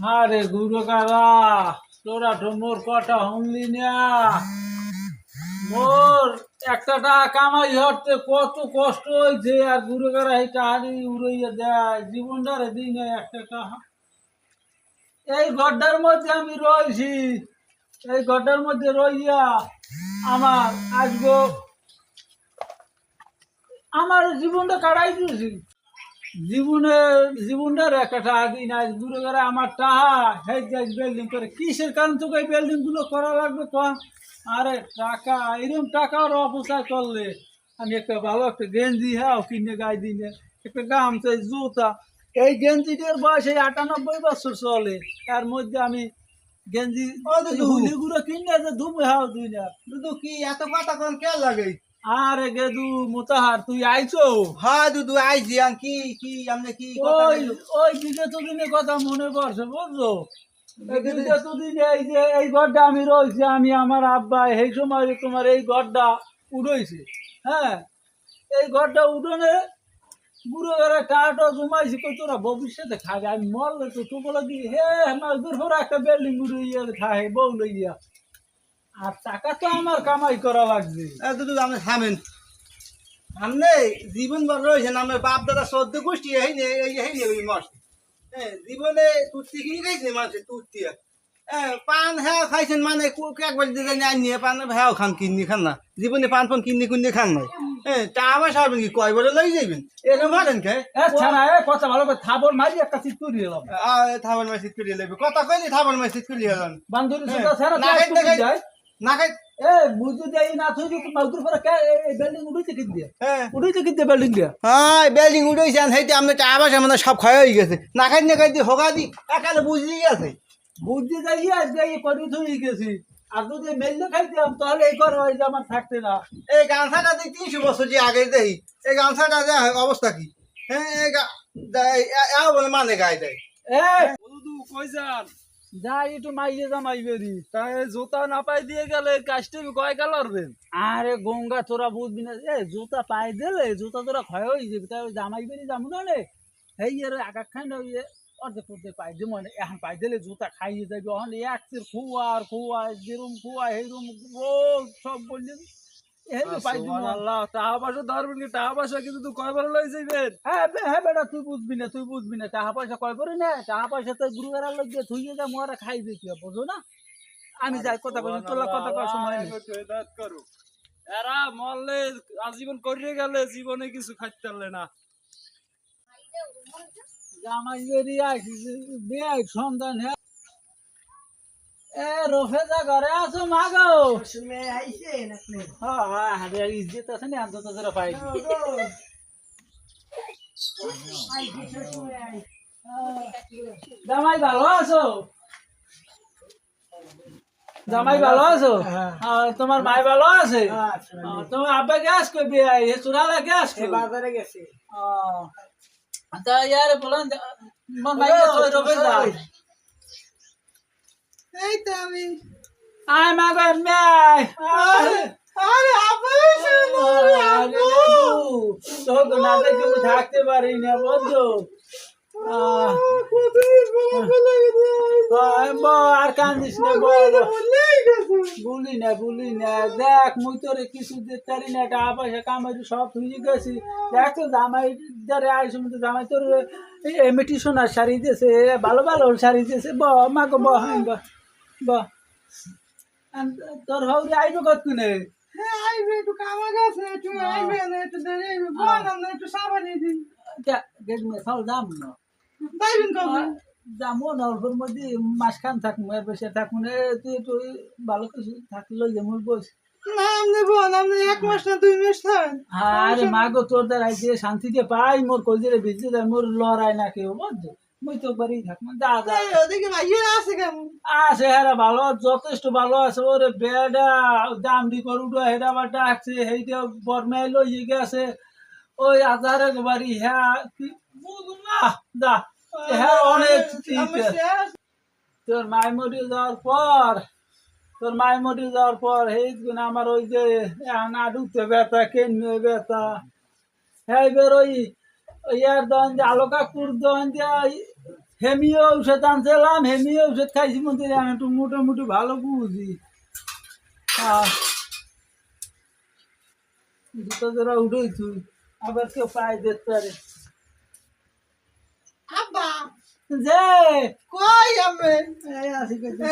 আরে গুরু কারা, তোরা তো মোর কথা শুনলি না। মোর একটা টাকা কামাই হতে কত কষ্ট হয়েছে, আর গুরু কারা এই টাহারি উড়াইয়া দেয় জীবনটারে দিন একটা টাকা। এই গড্ডার মধ্যে আমি রয়েছি, এই গড্ডার মধ্যে রইয়া আমার আজগো আমার জীবনটা কাটাই দিয়েছি। জীবনে জীবনটার একটা টাকা দিন আজ দূরে করে আমার টাকা হেজ যাই বিল্ডিং করে কিসের কারণ তোকে এই বিল্ডিং গুলো করা লাগবে কম। আরে টাকা এরকম টাকার অপচয় করলে আমি একটা ভালো একটা গেঞ্জি হ্যাঁ কিনে গায়ে দিনে একটা গামছা জুতা। এই গেঞ্জিটার বয়স এই 98 বছর চলে, তার মধ্যে আমি গেঞ্জি ও দুদু, হুলিগুলো কিনে যে ধুমে হাও দুই না। দুদু কি এত কথা কোন কে লাগে? আরে গেদু মোতাহার তুই আইছো? হ্যাঁ দুদু আইছি। কি কি আমনে কি কথা ওই কইলো? ওই বিগত দিনের কথা মনে পড়ছে বুঝছো। এই বিগত দিন- বিগত দিনে এই যে এই ঘরটা আমি রয়েছি, আমি আমার আব্বা এই সময় তোমার এই ঘরটা উড়াইছে। হ্যাঁ, এই ঘরটা উঠোনে বুড়ো ঘরে টাটা জমাইছি কই তোরা ভবিষ্যতে খাবে, আমি মরলে তো তু বলে দি হে আমার দূর হরে একটা বিল্ডিং উড়াইয়া খায় বউ লইয়া। আর টাকা তো আমার কামাই করা লাগবে। দুদু আপনি থামেন। আমনে জীবন ভর রয়েছেন, আমার বাপ দাদা 14 গোষ্ঠী এই নে এই নে ওই মাস। হ্যাঁ জীবনে তুত্তি কিনে খাইছে মানুষের তুত্তি। হ্যাঁ পান হ্যাঁ খাইছেন মানে একবার দিকে নিয়ে পান হ্যাঁ খান কিনি খান না। জীবনে পান পান কিনি কিনে খান নাই। হ্যাঁ তা আমার সারবেন কি কয় বলে লই যাবেন এরকম মারেন কে? ছাড়া কথা ভালো করে থাবর মারি একটা চিত করে এলাম থাবার মাসিদ করিয়ে লাগবে কথা কইলি থাবার মাসিদ করিয়ে এলাম। বান্ধবী হ্যাঁ, ছাড়া না খাইতে যায়। না খাই। এ বুঝু দেই না তুই তো মাউদুর পরে কে এই বিল্ডিং উড়াইতে কিন দিয়া, হ্যাঁ উড়াইতে কিন দিয়া বিল্ডিং দিয়া। হ্যাঁ বিল্ডিং উঠেছেন সেইটা আমরা চা বাসা মানে সব ক্ষয় হয়ে গেছে। না খাই না খাইতে হোগা দি একালে বুঝলি গেছে। বুদ্ধি যাই আজকে এই করি থই গেছি। আর যদি মেললে খাইতাম তাহলে এই কর ওই যে আমার থাকতে না। এই গামছাটা দিয়ে 300 বছর যে আগে দেই এই গামছাটা অবস্থা কি? হ্যাঁ বলে মানে গায়ে দেয়। এ বলদু কই যান? যাই একটু মাইয়ে জামাই বেরি। তাই জুতা না পাই দিয়ে গেলে কাজটা কয় গেল আরবেন? আরে গঙ্গা তোরা বুঝবি না, এ জুতা পায়ে দিলে জুতা তোরা ক্ষয় হয়ে যাবে, তাই ওই জামাই বেরি যাবো না রে। এই এর আগাক খান ওই অর্ধেক অর্ধেক পাই যে মানে এখন পাই দিলে জুতা খাইয়ে যাবে, এখন একসের খুয়া আর খুয়া যেরম খুয়া সেইরম ও সব বললেন এই পাই দিব। সুবহানাল্লাহ, টাকা পয়সা ধরবেন কি? টাকা পয়সা কিন্তু কয় বড় লই যাইবেন? হ্যাঁ হ্যাঁ বেটা তুই বুঝবি না, তুই বুঝবি না, টাকা পয়সা কয় করে না, টাকা পয়সা তো গুরু বেড়ার লোক দিয়ে থুইয়ে যা মোয়ারা খাই দিতে বোঝো না। আমি যাই কথা বলি তোলা কথা কয় সময় নেই। এরা মরলে আজীবন করিয়ে গেলে জীবনে কিছু খাইতে পারলে না। জামাই বেরিয়ে আসি বিয়ে সন্তান হ্যাঁ। এ রফেদা ঘরে আছো মা গো? হ্যাঁ হ্যাঁ হ্যাঁ ইজ্জত আছে না অন্তত তোরা পাই। জামাই ভালো আছো? জামাই ভালো আছো? তোমার মাই ভালো আছে? তোমার আব্বা গ্যাস করবি চুরালা গ্যাস বাজারে গেছে। তা ইয়ারে বলেন তোমার মাই রবে যা। এই তো আমি আয় মা গো মেয় আরে তোর না দেখে আমি থাকতে পারি না বন্ধু। আর কান্দিস না বলি না দেখ মুই তোরে কিছু দিতে পারি না, টাকা পয়সা কামাই সব হয়ে গেছি। দেখ তো জামাই যারে আইসো তো জামাই তোর এমিটি সোনার শাড়ি দিয়েছে, ভালো ভালো শাড়ি দিয়েছে। ব মা গো ব হ্যাঁ ব তোর হৌরে আইবে কত নে আইবে একটু কামা গেছে একটু আইবে না একটু দেরি বানাম না একটু সাবান দিন গেট মে খাও দাম না তাইবেন কবে? যাবো না অল্পের মধ্যে মাসখান থাকবো এর বেশি থাকবো না। তুই একটু ভালো কিছু থাকলো যেমন বস। না আপনি বল আপনি 1 মাস না 2 মাস থাকেন। আরে মা গো তোর দ্বারাই যে শান্তিতে পাই মোর কলজেরে ভিজতে যায়, মোর লড়াই না কেউ বুঝছো। মুই তো বাড়ি থাকবো যা যা ওদিকে ভাইয়া আছে কেমন? আছে হ্যাঁ ভালো যথেষ্ট ভালো আছে। ওরে বেডা দাম দি করুটো হেডা বা ডাকছে সেইটা বরমাই লইয়ে গেছে ওই আধারে বাড়ি হ্যাঁ কি বুঝুম না যা হ্যাঁ অনেক ঠিক আমি আছে। শেষ। তোর মাই মরি যাওয়ার পর এই গুণ আমার ওই যে নাড়ুতে ব্যথা কেন্দ্রে ব্যথা হ্যাঁ বের ওই ইয়ার দন যে আলোকাকুর দন যে হেমিও ঔষধ আনছিলাম, হেমিও ঔষধ খাইছি মন্দির, আমি একটু মোটামুটি ভালো বুঝি। জুতো জোড়া উঠেই তুই, আবার কেউ পায়ে দেখতে পারে আব্বা যে কই আমি এই আসি কইতে।